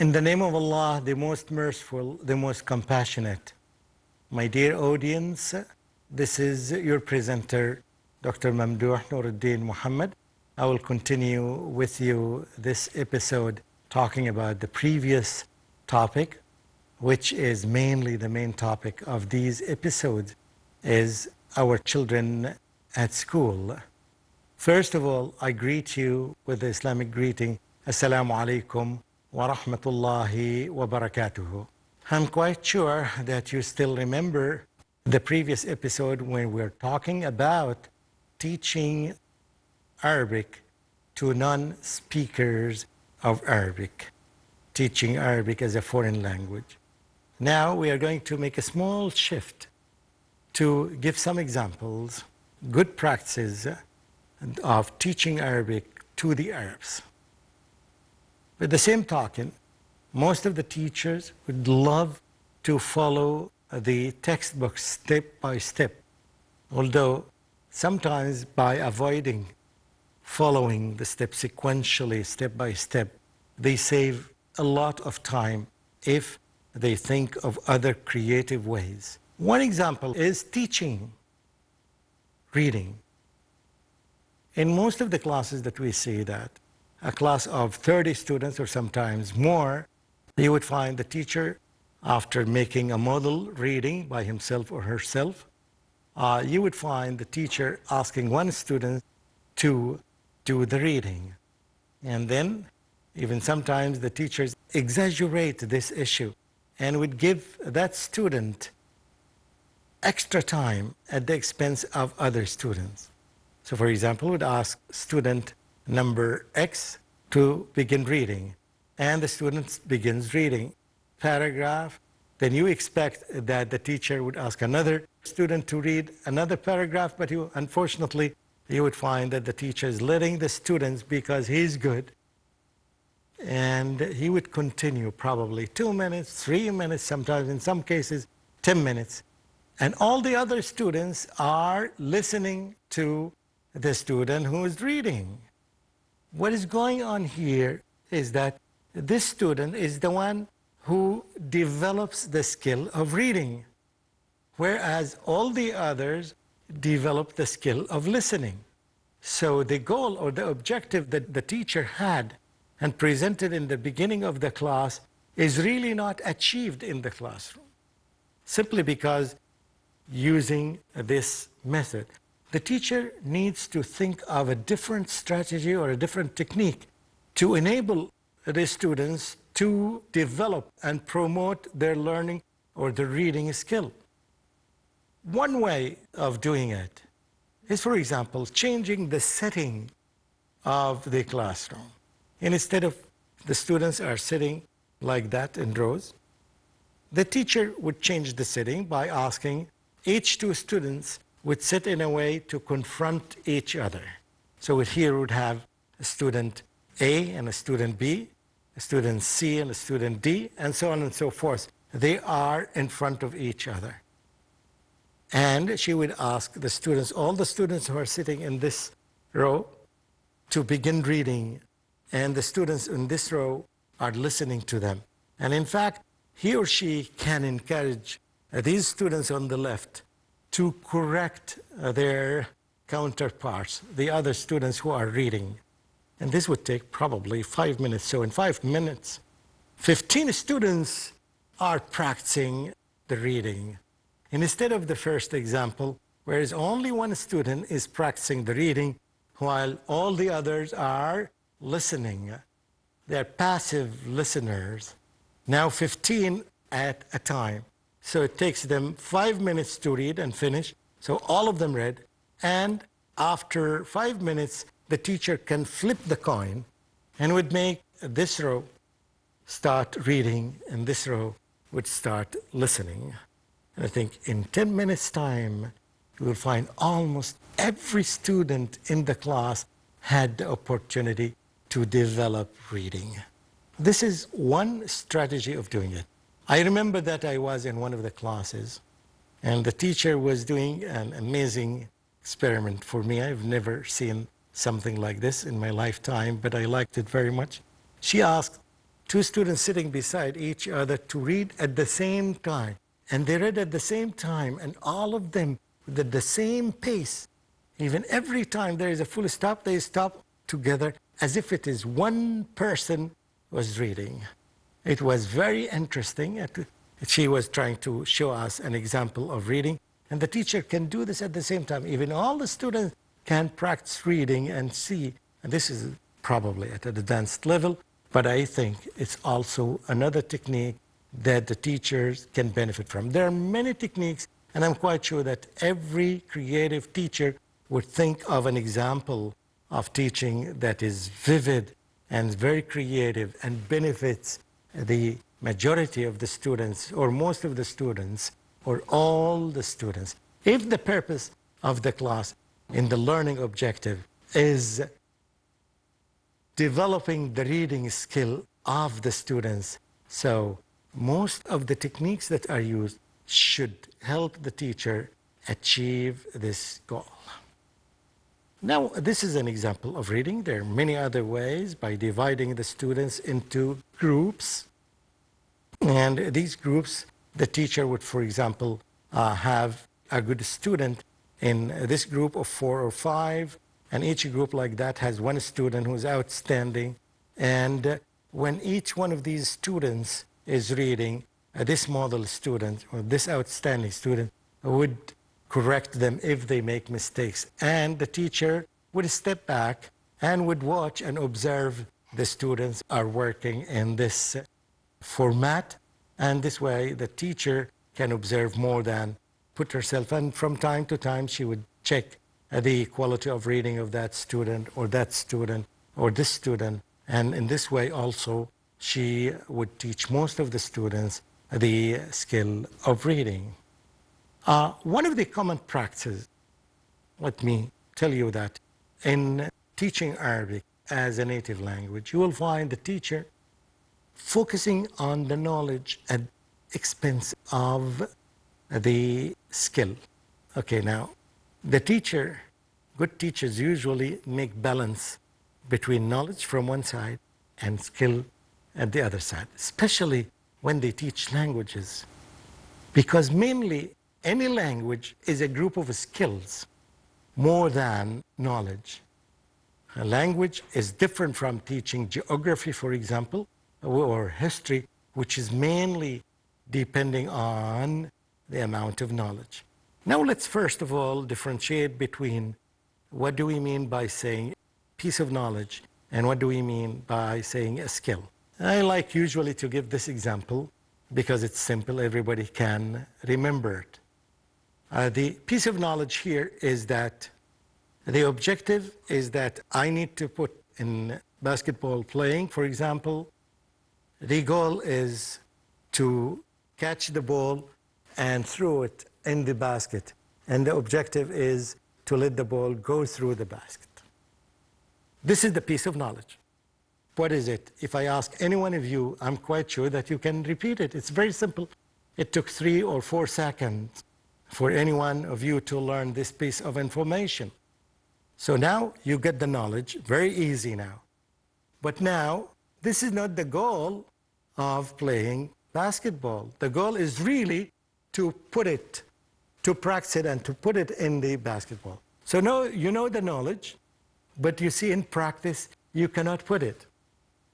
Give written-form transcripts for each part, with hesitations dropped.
In the name of Allah, the most merciful, the most compassionate. My dear audience, this is your presenter, Dr. Mamdouh Mohamed. I will continue with you this episode talking about the previous topic, which is mainly the main topic of these episodes, is our children at school. First of all, I greet you with the Islamic greeting, Assalamu alaikum wa rahmatullahi wa barakatuhu. I'm quite sure that you still remember the previous episode when we're talking about teaching Arabic to non-speakers of Arabic, teaching Arabic as a foreign language. Now we are going to make a small shift to give some examples, good practices of teaching Arabic to the Arabs. With the same token, most of the teachers would love to follow the textbook step by step, although sometimes by avoiding following the steps sequentially, step by step, they save a lot of time if they think of other creative ways. One example is teaching reading. In most of the classes that we see that, a class of 30 students or sometimes more, you would find the teacher, after making a model reading by himself or herself, you would find the teacher asking one student to do the reading. And then, even sometimes the teachers exaggerate this issue and would give that student extra time at the expense of other students. So for example, would ask student number X to begin reading, and the student begins reading paragraph. Then you expect that the teacher would ask another student to read another paragraph, but unfortunately, you would find that the teacher is letting the students because he's good, and he would continue probably 2 minutes, 3 minutes, sometimes in some cases 10 minutes. And all the other students are listening to the student who is reading. What is going on here is that this student is the one who develops the skill of reading, whereas all the others develop the skill of listening. So the goal or the objective that the teacher had and presented in the beginning of the class is really not achieved in the classroom, simply because using this method. The teacher needs to think of a different strategy or a different technique to enable the students to develop and promote their learning or their reading skill. One way of doing it is, for example, changing the setting of the classroom. And instead of the students are sitting like that in rows, the teacher would change the setting by asking each two students would sit in a way to confront each other. So here would have a student A and a student B, a student C and a student D, and so on and so forth. They are in front of each other. And she would ask the students, all the students who are sitting in this row, to begin reading, and the students in this row are listening to them. And in fact, he or she can encourage these students on the left to correct their counterparts, the other students who are reading. And this would take probably 5 minutes. So in 5 minutes, 15 students are practicing the reading. And instead of the first example, whereas only one student is practicing the reading, while all the others are listening. They're passive listeners. Now 15 at a time. So it takes them 5 minutes to read and finish. So all of them read. And after 5 minutes, the teacher can flip the coin and would make this row start reading and this row would start listening. And I think in 10 minutes' time, you will find almost every student in the class had the opportunity to develop reading. This is one strategy of doing it. I remember that I was in one of the classes, and the teacher was doing an amazing experiment for me. I've never seen something like this in my lifetime, but I liked it very much. She asked two students sitting beside each other to read at the same time. And they read at the same time, and all of them at the same pace. Even every time there is a full stop, they stop together as if it is one person was reading. It was very interesting. She was trying to show us an example of reading. And the teacher can do this at the same time. Even all the students can practice reading and see. And this is probably at an advanced level, but I think it's also another technique that the teachers can benefit from. There are many techniques, and I'm quite sure that every creative teacher would think of an example of teaching that is vivid and very creative and benefits the majority of the students, or most of the students, or all the students. If the purpose of the class in the learning objective is developing the reading skill of the students, so most of the techniques that are used should help the teacher achieve this goal. Now, this is an example of reading. There are many other ways by dividing the students into groups. And these groups, the teacher would, for example, have a good student in this group of 4 or 5, and each group like that has one student who's outstanding. And when each one of these students is reading, this model student or this outstanding student would correct them if they make mistakes. And the teacher would step back and would watch and observe the students are working in this format. And this way, the teacher can observe more than put herself. And from time to time, she would check the quality of reading of that student or this student. And in this way also, she would teach most of the students the skill of reading. One of the common practices, let me tell you that in teaching Arabic as a native language, you will find the teacher focusing on the knowledge at expense of the skill. Okay, now, the teacher, good teachers usually make balance between knowledge from one side and skill at the other side, especially when they teach languages. Because mainly, any language is a group of skills more than knowledge. A language is different from teaching geography, for example, or history, which is mainly depending on the amount of knowledge. Now let's first of all differentiate between what do we mean by saying piece of knowledge and what do we mean by saying a skill. I like usually to give this example because it's simple, everybody can remember it. The piece of knowledge here is that the objective is that I need to put in basketball playing, for example, the goal is to catch the ball and throw it in the basket. And the objective is to let the ball go through the basket. This is the piece of knowledge. What is it? If I ask any one of you, I'm quite sure that you can repeat it. It's very simple. It took 3 or 4 seconds for any one of you to learn this piece of information. So now you get the knowledge, very easy now. But now, this is not the goal of playing basketball. The goal is really to put it, to practice it and to put it in the basketball. So now you know the knowledge, but you see in practice, you cannot put it.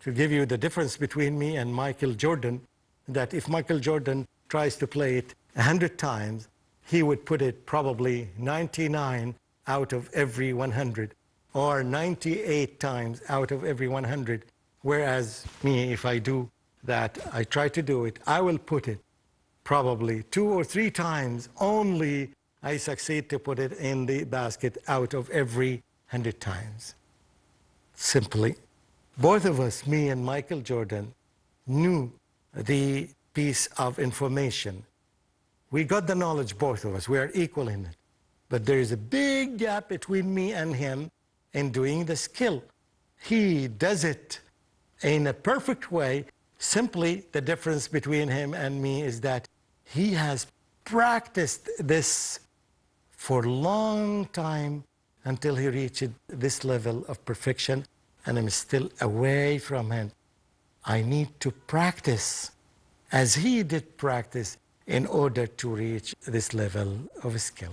To give you the difference between me and Michael Jordan, that if Michael Jordan tries to play it 100 times, he would put it probably 99 out of every 100, or 98 times out of every 100. Whereas me, if I do that, I try to do it, I will put it probably 2 or 3 times only I succeed to put it in the basket out of every 100 times. Simply, both of us, me and Michael Jordan, knew the piece of information. We got the knowledge, both of us. We are equal in it. But there is a big gap between me and him in doing the skill. He does it in a perfect way. Simply, the difference between him and me is that he has practiced this for a long time until he reached this level of perfection, and I'm still away from him. I need to practice as he did practice in order to reach this level of skill.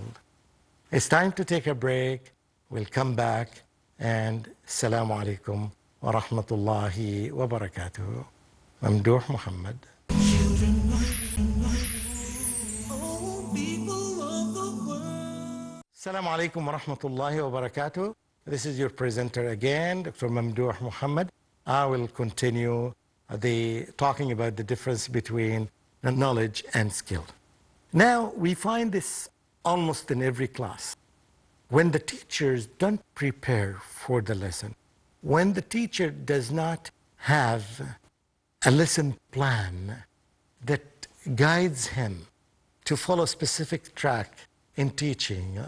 It's time to take a break. We'll come back, and Assalamu alaikum wa rahmatullahi wa barakatuh. Mamdouh Mohamed. Assalamu alaikum wa rahmatullahi wa barakatuh. This is your presenter again, Dr. Mamdouh Mohamed. I will continue talking about the difference between knowledge and skill. Now, we find this almost in every class. When the teachers don't prepare for the lesson, when the teacher does not have a lesson plan that guides him to follow a specific track in teaching.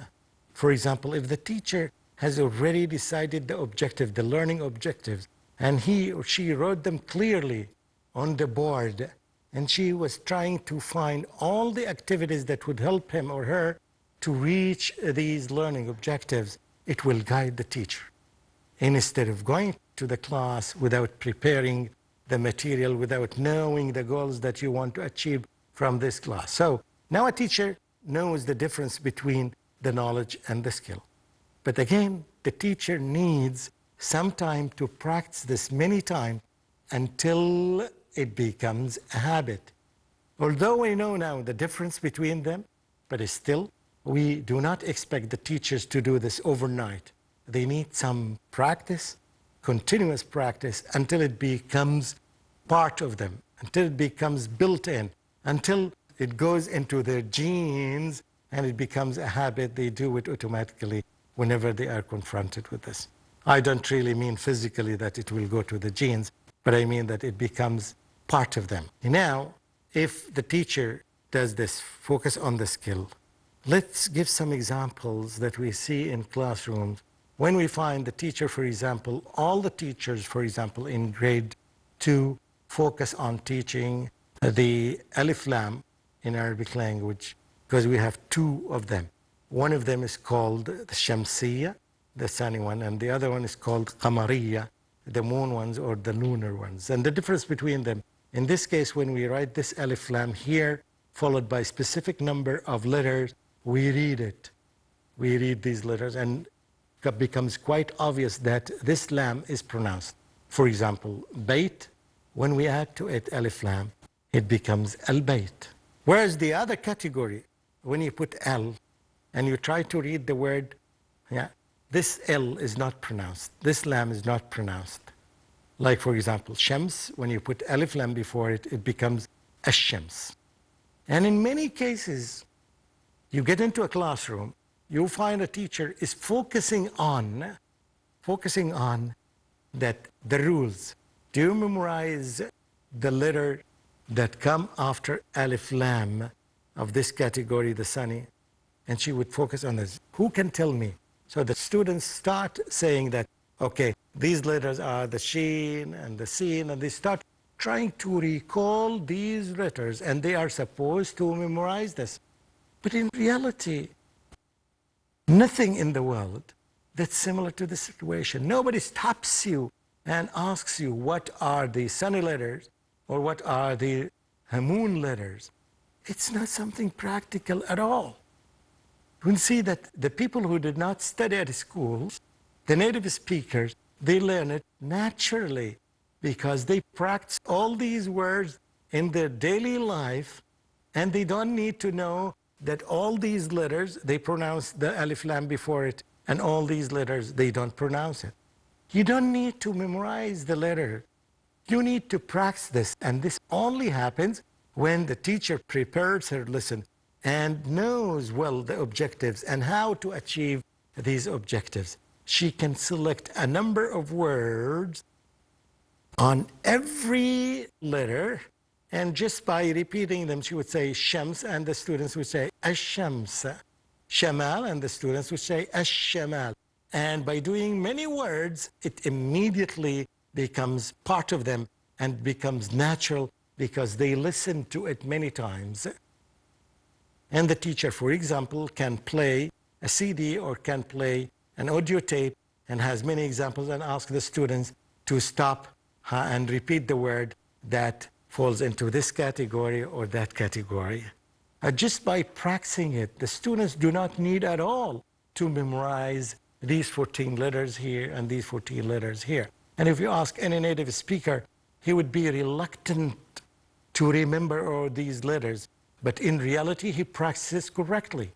For example, if the teacher has already decided the objective, the learning objectives, and he or she wrote them clearly on the board, and she was trying to find all the activities that would help him or her to reach these learning objectives, it will guide the teacher. Instead of going to the class without preparing the material, without knowing the goals that you want to achieve from this class. So now a teacher knows the difference between the knowledge and the skill. But again, the teacher needs some time to practice this many times until it becomes a habit. Although we know now the difference between them, but still, we do not expect the teachers to do this overnight. They need some practice, continuous practice, until it becomes part of them, until it becomes built in, until it goes into their genes and it becomes a habit. They do it automatically whenever they are confronted with this. I don't really mean physically that it will go to the genes, but I mean that it becomes part of them. Now, if the teacher does this, focus on the skill, let's give some examples that we see in classrooms. When we find the teacher, for example, all the teachers, for example, in grade 2, focus on teaching the alif lam in Arabic language, because we have 2 of them. One of them is called the Shamsiyya, the sunny one, and the other one is called Qamariyya, the moon ones or the lunar ones. And the difference between them, in this case, when we write this alif lam here, followed by a specific number of letters, we read it. We read these letters, and it becomes quite obvious that this lam is pronounced. For example, Bayt, when we add to it alif lam, it becomes al-Bayt. Whereas the other category, when you put L and you try to read the word, this L is not pronounced. This lam is not pronounced. Like, for example, Shams, when you put alif lam before it, it becomes ash-Shams. And in many cases, you get into a classroom, you'll find a teacher is focusing on that the rules. Do you memorize the letter that come after alif lam of this category, the sunny? And she would focus on this. Who can tell me? So the students start saying that, okay, these letters are the sheen and the seen, and they start trying to recall these letters, and they are supposed to memorize this. But in reality, nothing in the world that's similar to the situation. Nobody stops you and asks you what are the sunny letters or what are the moon letters. It's not something practical at all. You can see that the people who did not study at schools, the native speakers, they learn it naturally because they practice all these words in their daily life, and they don't need to know that all these letters, they pronounce the alif lam before it, and all these letters, they don't pronounce it. You don't need to memorize the letter. You need to practice this, and this only happens when the teacher prepares her lesson and knows well the objectives and how to achieve these objectives. She can select a number of words on every letter, and just by repeating them, she would say Shams, and the students would say Ash-Shams. Shamal, and the students would say Ash-Shamal. And by doing many words, it immediately becomes part of them and becomes natural because they listen to it many times. And the teacher, for example, can play a CD or can play an audio tape and has many examples and ask the students to stop and repeat the word that falls into this category or that category. Just by practicing it, the students do not need at all to memorize these 14 letters here and these 14 letters here. And if you ask any native speaker, he would be reluctant to remember all these letters. But in reality, he practices correctly.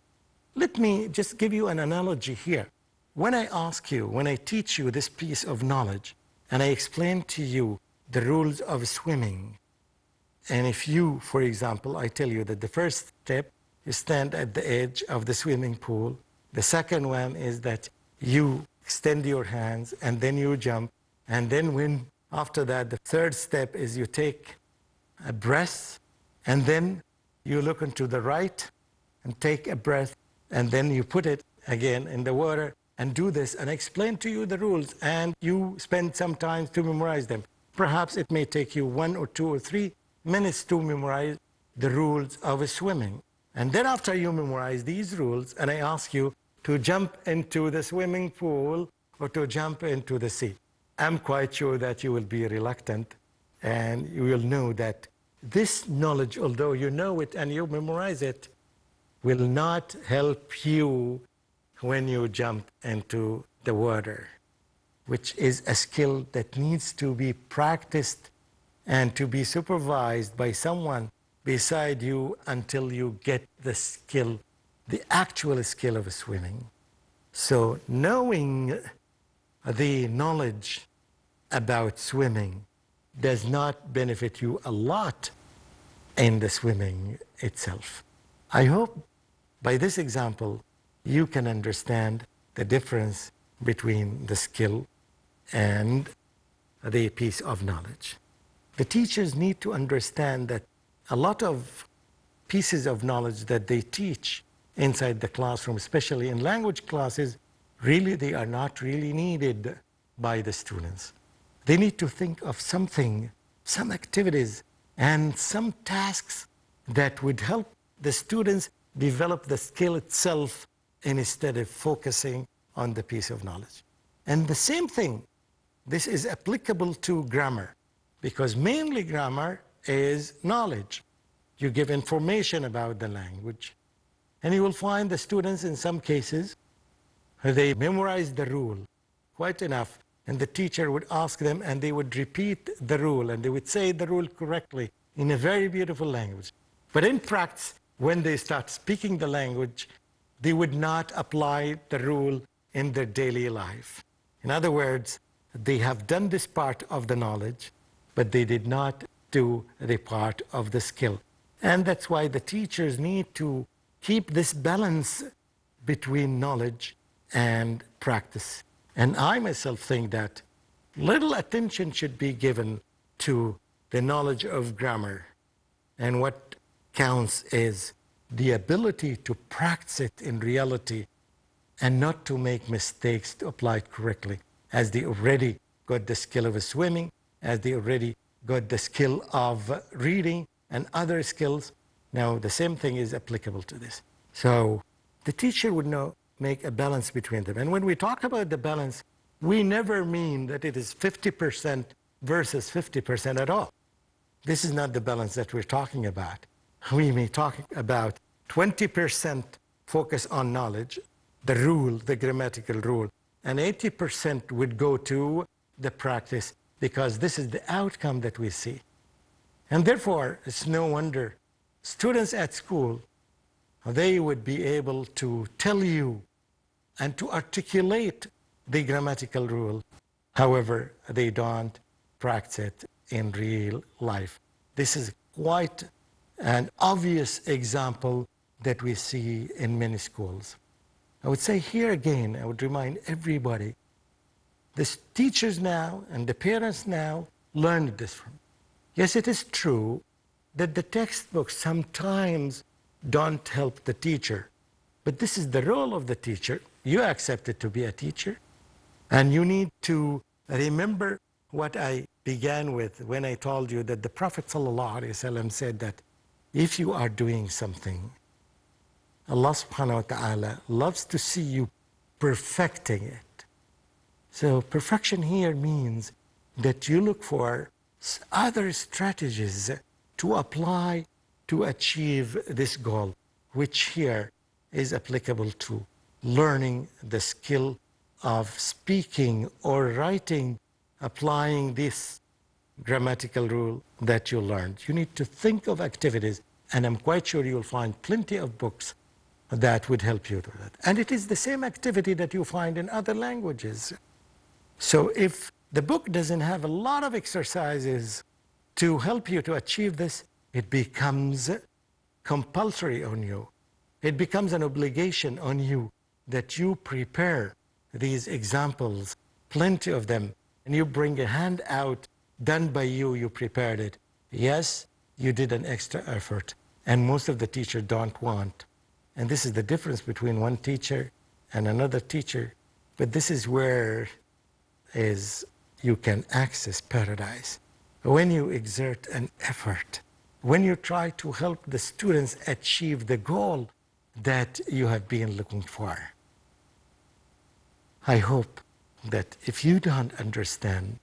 Let me just give you an analogy here. When I ask you, when I teach you this piece of knowledge, and I explain to you the rules of swimming, and if you, for example, I tell you that the first step, you stand at the edge of the swimming pool. The second one is that you extend your hands and then you jump. And then after that, the third step is you take a breath and then you look into the right and take a breath and then you put it again in the water and do this and explain to you the rules, and you spend some time to memorize them. Perhaps it may take you 1 or 2 or 3 minutes to memorize the rules of swimming. And then after you memorize these rules, and I ask you to jump into the swimming pool or to jump into the sea, I'm quite sure that you will be reluctant, and you will know that this knowledge, although you know it and you memorize it, will not help you when you jump into the water, which is a skill that needs to be practiced and to be supervised by someone beside you until you get the skill, the actual skill of swimming. So knowing the knowledge about swimming does not benefit you a lot in the swimming itself. I hope by this example you can understand the difference between the skill and the piece of knowledge. The teachers need to understand that a lot of pieces of knowledge that they teach inside the classroom, especially in language classes, really they are not really needed by the students. They need to think of something, some activities and some tasks that would help the students develop the skill itself instead of focusing on the piece of knowledge. And the same thing, this is applicable to grammar, because mainly grammar is knowledge. You give information about the language. And you will find the students in some cases, they memorize the rule quite enough, and the teacher would ask them and they would repeat the rule and they would say the rule correctly in a very beautiful language. But in practice, when they start speaking the language, they would not apply the rule in their daily life. In other words, they have done this part of the knowledge, but they did not do the part of the skill. And that's why the teachers need to keep this balance between knowledge and practice. And I myself think that little attention should be given to the knowledge of grammar. And what counts is the ability to practice it in reality and not to make mistakes to apply it correctly, as they already got the skill of swimming, as they already got the skill of reading and other skills. Now, the same thing is applicable to this. So the teacher would make a balance between them. And when we talk about the balance, we never mean that it is 50% versus 50% at all. This is not the balance that we're talking about. We may talk about 20% focus on knowledge, the rule, the grammatical rule, and 80% would go to the practice, because this is the outcome that we see. And therefore, it's no wonder students at school, they would be able to tell you and to articulate the grammatical rule. However, they don't practice it in real life. This is quite an obvious example that we see in many schools. I would say here again, I would remind everybody, the teachers now and the parents now learned this from. Yes, it is true that the textbooks sometimes don't help the teacher, but this is the role of the teacher. You accepted to be a teacher, and you need to remember what I began with when I told you that the Prophet ﷺ said that if you are doing something, Allah subhanahu wa ta'ala loves to see you perfecting it. So perfection here means that you look for other strategies to apply to achieve this goal, which here is applicable to learning the skill of speaking or writing, applying this grammatical rule that you learned. You need to think of activities, and I'm quite sure you'll find plenty of books that would help you do that. And it is the same activity that you find in other languages. So if the book doesn't have a lot of exercises to help you to achieve this, it becomes compulsory on you. It becomes an obligation on you that you prepare these examples, plenty of them, and you bring a handout done by you, you prepared it. Yes, you did an extra effort, and most of the teachers don't want. And this is the difference between one teacher and another teacher. But this is where you can access paradise. When you exert an effort, when you try to help the students achieve the goal that you have been looking for. I hope that if you don't understand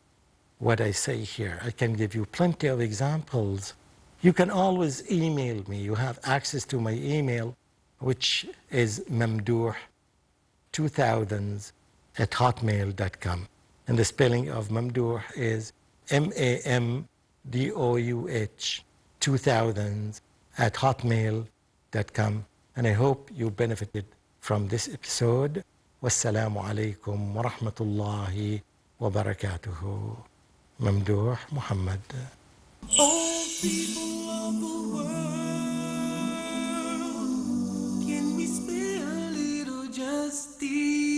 what I say here, I can give you plenty of examples. You can always email me. You have access to my email, which is mamdouh2000@hotmail.com. And the spelling of Mamdouh is MAMDOUH 2000@hotmail.com. And I hope you benefited from this episode. Wassalamu alaikum wa rahmatullahi wa barakatuhu. Mamdouh Mohamed. Oh, people of the world, can we spare a little justice?